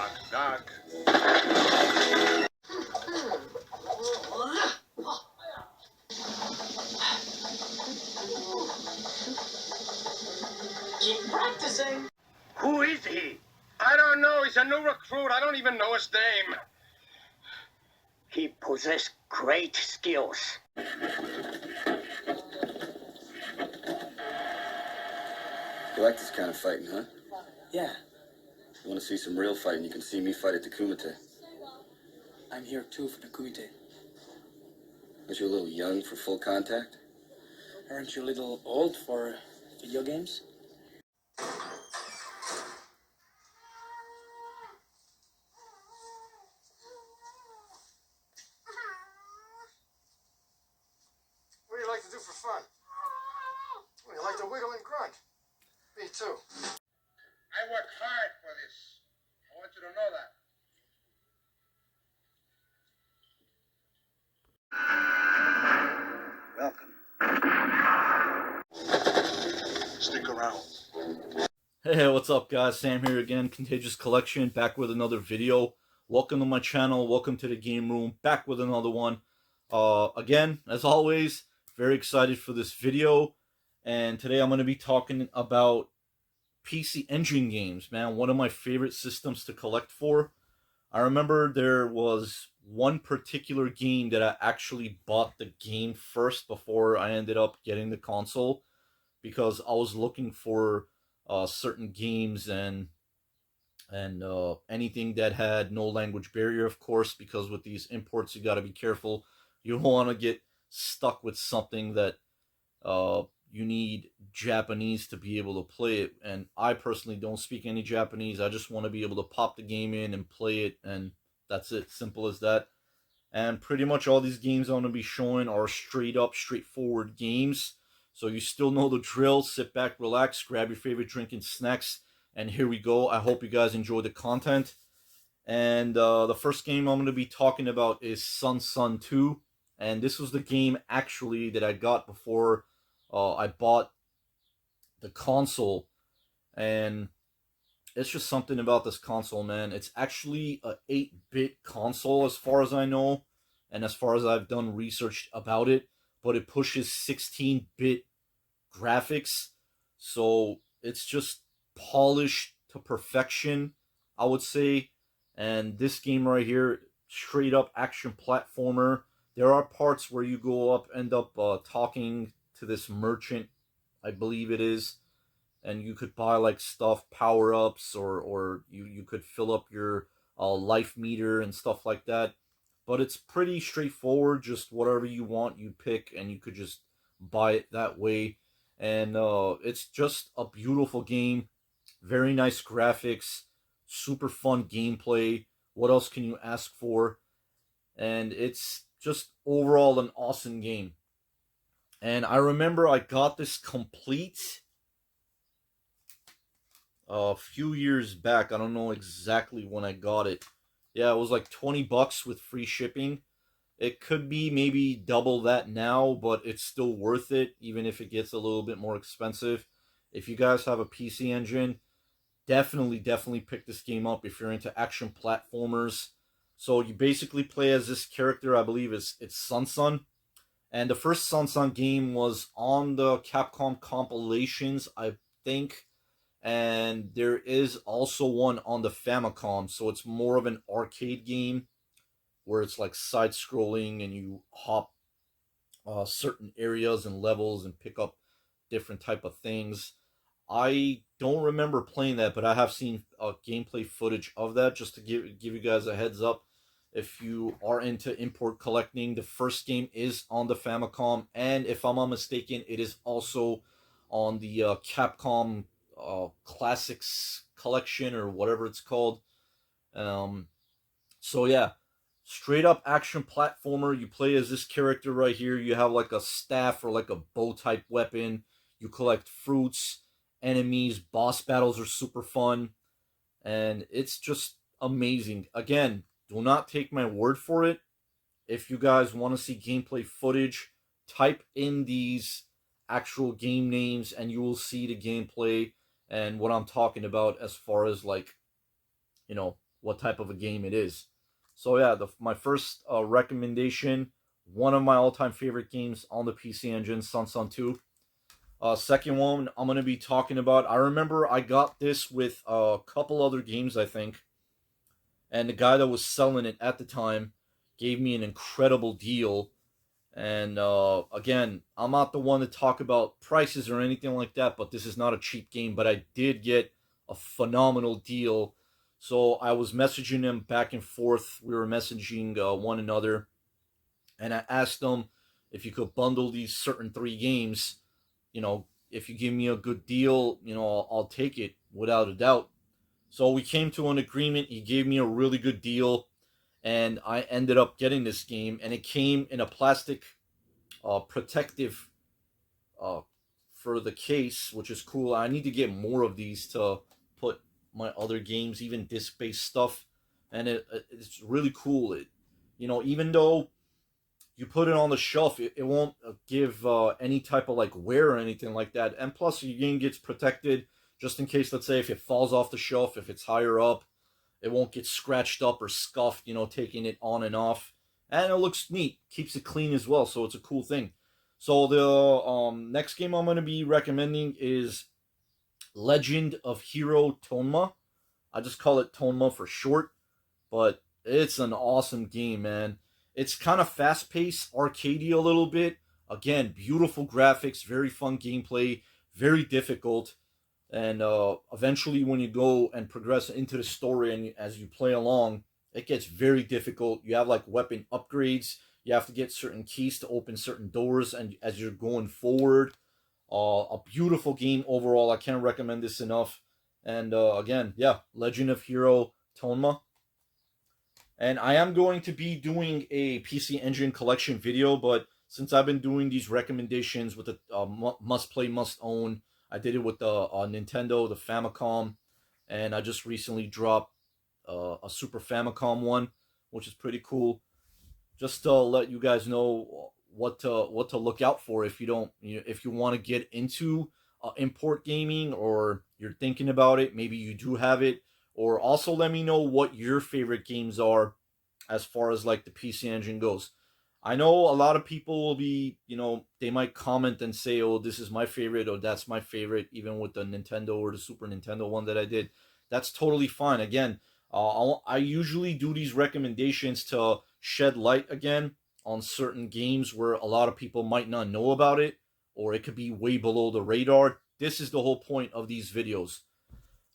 Knock, knock. Keep practicing. Who is he? I don't know. He's a new recruit. I don't even know his name. He possessed great skills. You like this kind of fighting, huh? Yeah, You want to see some real fighting, you can see me fight at the Kumite. I'm here too for the Kumite. Aren't you a little young for full contact? Aren't you a little old for video games? What do you like to do for fun? Well, you like to wiggle and grunt. Me too. I work hard for this. I want you to know that. Welcome. Stick around. Hey, what's up guys? Sam here again, Contagious Collection, back with another video. Welcome to my channel, welcome to the game room, back with another one. Again, as always, very excited for this video. And today I'm going to be talking about PC Engine games, man. One of my favorite systems to collect for. I remember there was one particular game that I actually bought the game first before I ended up getting the console, because I was looking for certain games and anything that had no language barrier, of course, because with these imports you got to be careful. You don't want to get stuck with something that you need Japanese to be able to play it, and I personally don't speak any Japanese. I just want to be able to pop the game in and play it, and that's it. Simple as that. And pretty much all these games I'm going to be showing are straight up, straightforward games. So you still know the drill. Sit back, relax, grab your favorite drink and snacks, and here we go. I hope you guys enjoy the content. And the first game I'm going to be talking about is Sun 2. And this was the game actually that I got before I bought the console. And it's just something about this console, man. It's actually a 8-bit console as far as I know, and as far as I've done research about it, but it pushes 16-bit graphics, so it's just polished to perfection, I would say. And this game right here, straight up action platformer. There are parts where you go up, end up talking to this merchant, I believe it is, and you could buy like stuff, power-ups, or you could fill up your life meter and stuff like that. But it's pretty straightforward, just whatever you want you pick, and you could just buy it that way. And it's just a beautiful game, very nice graphics, super fun gameplay. What else can you ask for? And it's just overall an awesome game. And I remember I got this complete a few years back. I don't know exactly when I got it. Yeah, it was like 20 bucks with free shipping. It could be maybe double that now, but it's still worth it, even if it gets a little bit more expensive. If you guys have a PC Engine, definitely pick this game up if you're into action platformers. So you basically play as this character, I believe it's Sun. And the first Sun game was on the Capcom compilations, I think. And there is also one on the Famicom, so it's more of an arcade game where it's like side-scrolling and you hop certain areas and levels and pick up different type of things. I don't remember playing that, but I have seen gameplay footage of that, just to give you guys a heads up. If you are into import collecting, the first game is on the Famicom, and if I'm not mistaken, it is also on the Capcom Classics collection, or whatever it's called. So yeah, straight up action platformer. You play as this character right here. You have like a staff or like a bow type weapon. You collect fruits, enemies, boss battles are super fun, and it's just amazing. Again, do not take my word for it. If you guys want to see gameplay footage, type in these actual game names and you will see the gameplay and what I'm talking about as far as, like, you know, what type of a game it is. So yeah, my first recommendation, one of my all-time favorite games on the PC Engine, Sun 2. Second one I'm going to be talking about, I remember I got this with a couple other games, I think. And the guy that was selling it at the time gave me an incredible deal. And again, I'm not the one to talk about prices or anything like that, but this is not a cheap game. But I did get a phenomenal deal. So I was messaging him back and forth. We were messaging one another. And I asked him if you could bundle these certain 3 games. You know, if you give me a good deal, you know, I'll take it without a doubt. So we came to an agreement. He gave me a really good deal. And I ended up getting this game. And it came in a plastic protective for the case, which is cool. I need to get more of these to put my other games, even disc-based stuff. And it's really cool. You know, even though you put it on the shelf, it won't give any type of like wear or anything like that. And plus, your game gets protected just in case, let's say, if it falls off the shelf, if it's higher up, it won't get scratched up or scuffed, you know, taking it on and off. And it looks neat, keeps it clean as well, so it's a cool thing. So the next game I'm going to be recommending is Legend of Hero Tonma. I just call it Tonma for short, but it's an awesome game, man. It's kind of fast-paced, arcadey a little bit. Again, beautiful graphics, very fun gameplay, very difficult. And eventually when you go and progress into the story and as you play along, it gets very difficult. You have like weapon upgrades. You have to get certain keys to open certain doors and as you're going forward. A beautiful game overall. I can't recommend this enough. And again, yeah, Legend of Hero Tonma. And I am going to be doing a PC Engine collection video, but since I've been doing these recommendations with the must play, must own, I did it with the Nintendo, the Famicom, and I just recently dropped a Super Famicom one, which is pretty cool. Just to let you guys know what to look out for if you don't, if you want to get into import gaming or you're thinking about it, maybe you do have it. Or also let me know what your favorite games are as far as like the PC Engine goes. I know a lot of people will be, they might comment and say, oh, this is my favorite or that's my favorite, even with the Nintendo or the Super Nintendo one that I did. That's totally fine. Again, I usually do these recommendations to shed light again on certain games where a lot of people might not know about it or it could be way below the radar. This is the whole point of these videos.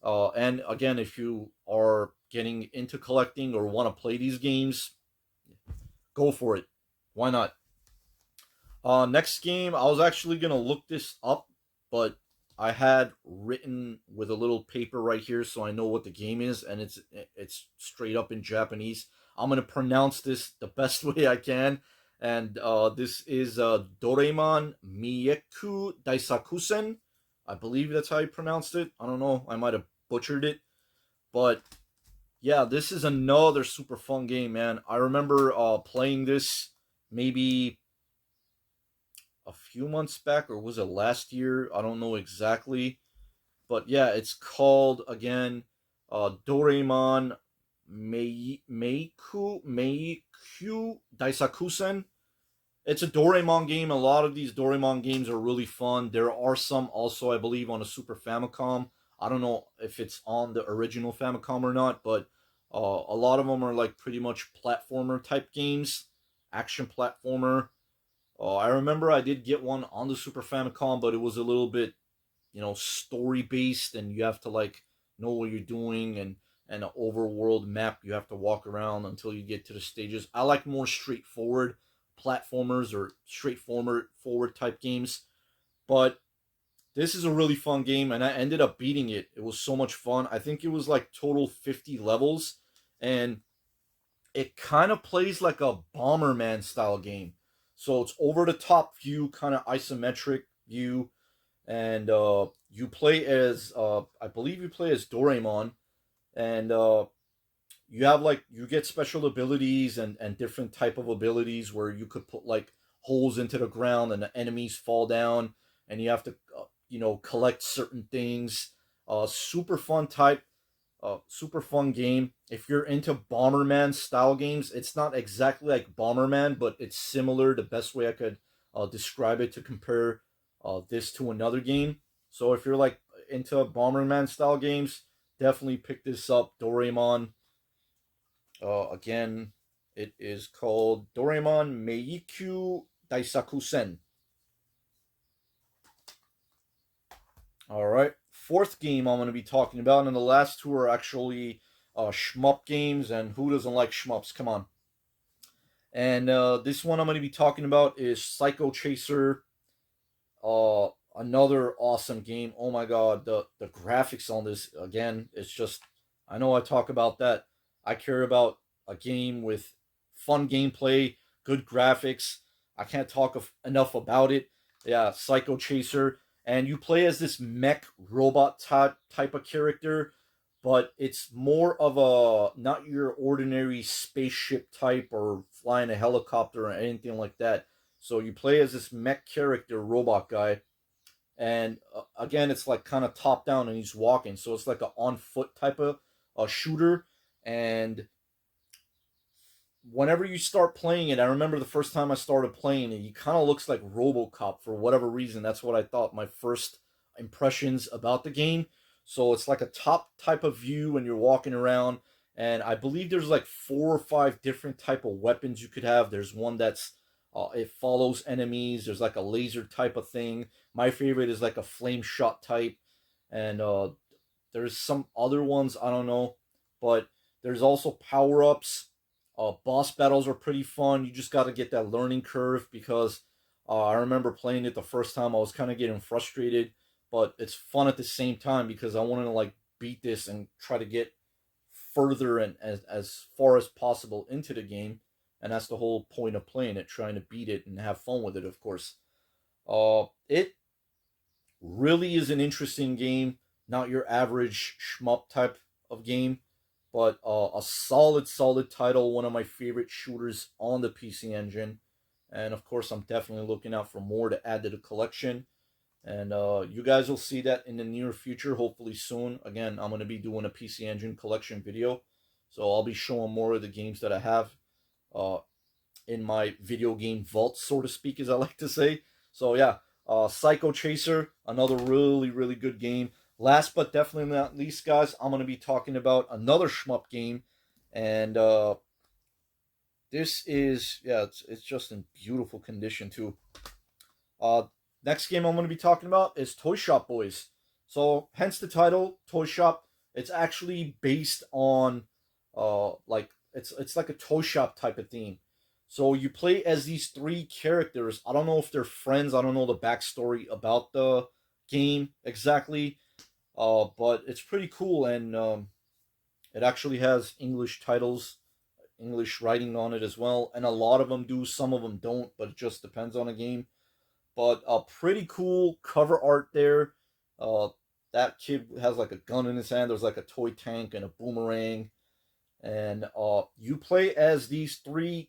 And again, if you are getting into collecting or want to play these games, go for it. Why not? Next game, I was actually going to look this up, but I had written with a little paper right here so I know what the game is, and it's straight up in Japanese. I'm going to pronounce this the best way I can, and this is Doraemon Meikyuu Daisakusen. I believe that's how you pronounced it. I don't know. I might have butchered it. But, yeah, this is another super fun game, man. I remember playing this maybe a few months back, or was it last year? I don't know exactly. But, yeah, it's called, again, Doraemon Meikyuu Daisakusen. It's a Doraemon game. A lot of these Doraemon games are really fun. There are some also, I believe, on a Super Famicom. I don't know if it's on the original Famicom or not, but a lot of them are like pretty much platformer type games, action platformer. I remember I did get one on the Super Famicom, but it was a little bit, story based, and you have to like know what you're doing and an overworld map. You have to walk around until you get to the stages. I like more straightforward platformers or straightforward type games, but this is a really fun game and I ended up beating it. It was so much fun. I think it was like total 50 levels, and it kind of plays like a Bomberman style game. So it's over the top view, kind of isometric view, and you play as I believe you play as Doraemon, and you get special abilities and different type of abilities where you could put like holes into the ground and the enemies fall down and you have to collect certain things. Super fun type. Super fun game. If you're into Bomberman style games, it's not exactly like Bomberman, but it's similar. The best way I could describe it to compare this to another game. So if you're like into Bomberman style games, definitely pick this up. Doraemon. Again, it is called Doraemon Meikyuu Daisakusen. All right. Fourth game I'm going to be talking about, and the last two are actually shmup games, and who doesn't like shmups? Come on. And this one I'm going to be talking about is Psycho Chaser. Another awesome game. Oh my god, the graphics on this, again, it's just, I know I talk about that. I care about a game with fun gameplay, good graphics. I can't talk enough about it. Yeah, Psycho Chaser. And you play as this mech robot type of character, but it's more of a, not your ordinary spaceship type or flying a helicopter or anything like that. So you play as this mech character, robot guy, and again, it's like kind of top down and he's walking. So it's like a on foot type of shooter. And whenever you start playing it, I remember the first time I started playing it, he kind of looks like RoboCop for whatever reason. That's what I thought, my first impressions about the game. So it's like a top type of view and you're walking around, and I believe there's like 4 or 5 different type of weapons you could have. There's one that's it follows enemies. There's like a laser type of thing. My favorite is like a flame shot type, and there's some other ones I don't know, but there's also power ups. Boss battles are pretty fun. You just got to get that learning curve because I remember playing it the first time. I was kind of getting frustrated, but it's fun at the same time because I wanted to like beat this and try to get further and as far as possible into the game. And that's the whole point of playing it, trying to beat it and have fun with it, of course. It really is an interesting game. Not your average shmup type of game, but a solid title. One of my favorite shooters on the PC Engine. And of course, I'm definitely looking out for more to add to the collection. And you guys will see that in the near future, hopefully soon. Again, I'm going to be doing a PC Engine collection video. So I'll be showing more of the games that I have in my video game vault, so to speak, as I like to say. So yeah, Psycho Chaser, another really good game. Last but definitely not least, guys, I'm going to be talking about another shmup game. And this is, yeah, it's just in beautiful condition too. Next game I'm going to be talking about is Toy Shop Boys. So hence the title, Toy Shop. It's actually based on like it's like a toy shop type of theme. So you play as these 3 characters. I don't know if they're friends. I don't know the backstory about the game exactly. But it's pretty cool, and it actually has English titles, English writing on it as well. And a lot of them do, some of them don't, but it just depends on the game. But pretty cool cover art there. That kid has like a gun in his hand. There's like a toy tank and a boomerang. And you play as these 3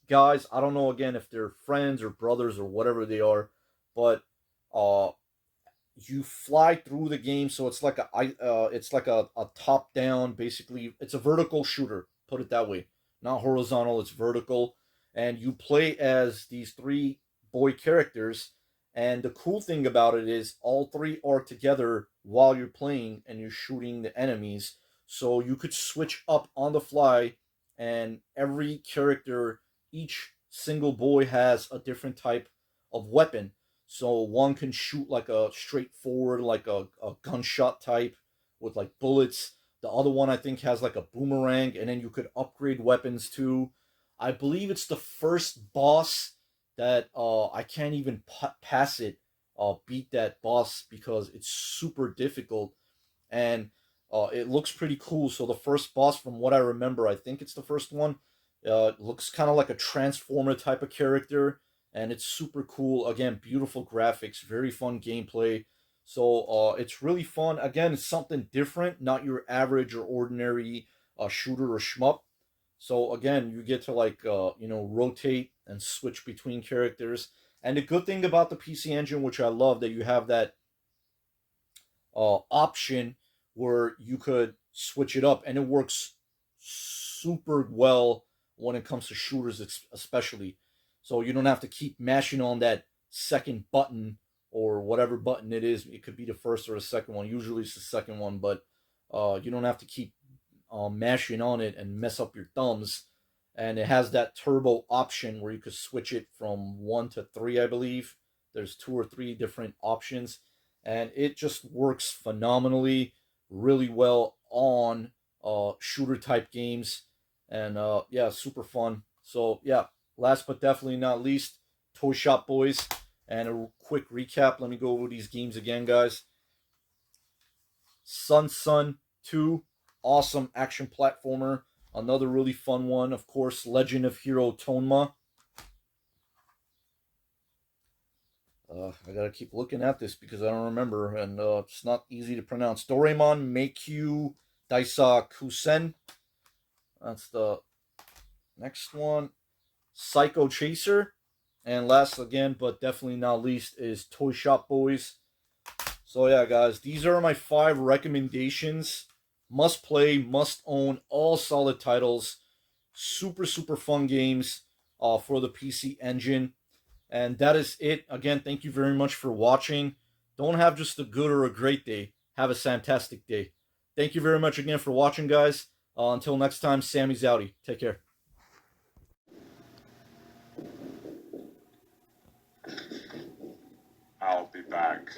guys. I don't know, again, if they're friends or brothers or whatever they are. But you fly through the game. So it's like a top down, basically. It's a vertical shooter, put it that way. Not horizontal, it's vertical. And you play as these 3 boy characters. And the cool thing about it is all 3 are together while you're playing and you're shooting the enemies. So you could switch up on the fly, and every character, each single boy has a different type of weapon. So one can shoot like a straightforward, like a gunshot type with like bullets. The other one I think has like a boomerang, and then you could upgrade weapons too. I believe it's the first boss that I can't even pass it, beat that boss because it's super difficult, and it looks pretty cool. So the first boss, from what I remember, I think it's the first one, looks kind of like a Transformer type of character, and it's super cool. Again, beautiful graphics, very fun gameplay. So it's really fun. Again, it's something different, not your average or ordinary shooter or shmup. So again, you get to like rotate and switch between characters. And the good thing about the PC Engine, which I love, that you have that option where you could switch it up, and it works super well when it comes to shooters, especially. So you don't have to keep mashing on that second button or whatever button it is. It could be the first or the second one. Usually it's the second one, but you don't have to keep mashing on it and mess up your thumbs. And it has that turbo option where you could switch it from 1 to 3, I believe. There's 2 or 3 different options, and it just works phenomenally, really well on shooter type games, and yeah, super fun. So yeah, last but definitely not least, Toy Shop Boys. And a quick recap. Let me go over these games again, guys. Sun 2, awesome action platformer. Another really fun one, of course, Legend of Hero Tonma. I gotta keep looking at this because I don't remember, and it's not easy to pronounce. Doraemon, Meikyuu, Daisakusen. That's the next one. Psycho Chaser. And last again, but definitely not least, is Toy Shop Boys. So yeah, guys, these are my 5 recommendations. Must play, must own, all solid titles. Super, super fun games for the PC Engine. And that is it. Again, thank you very much for watching. Don't have just a good or a great day. Have a Samtastic day. Thank you very much again for watching, guys. Until next time, Sammy's outie. Take care. I'll be back.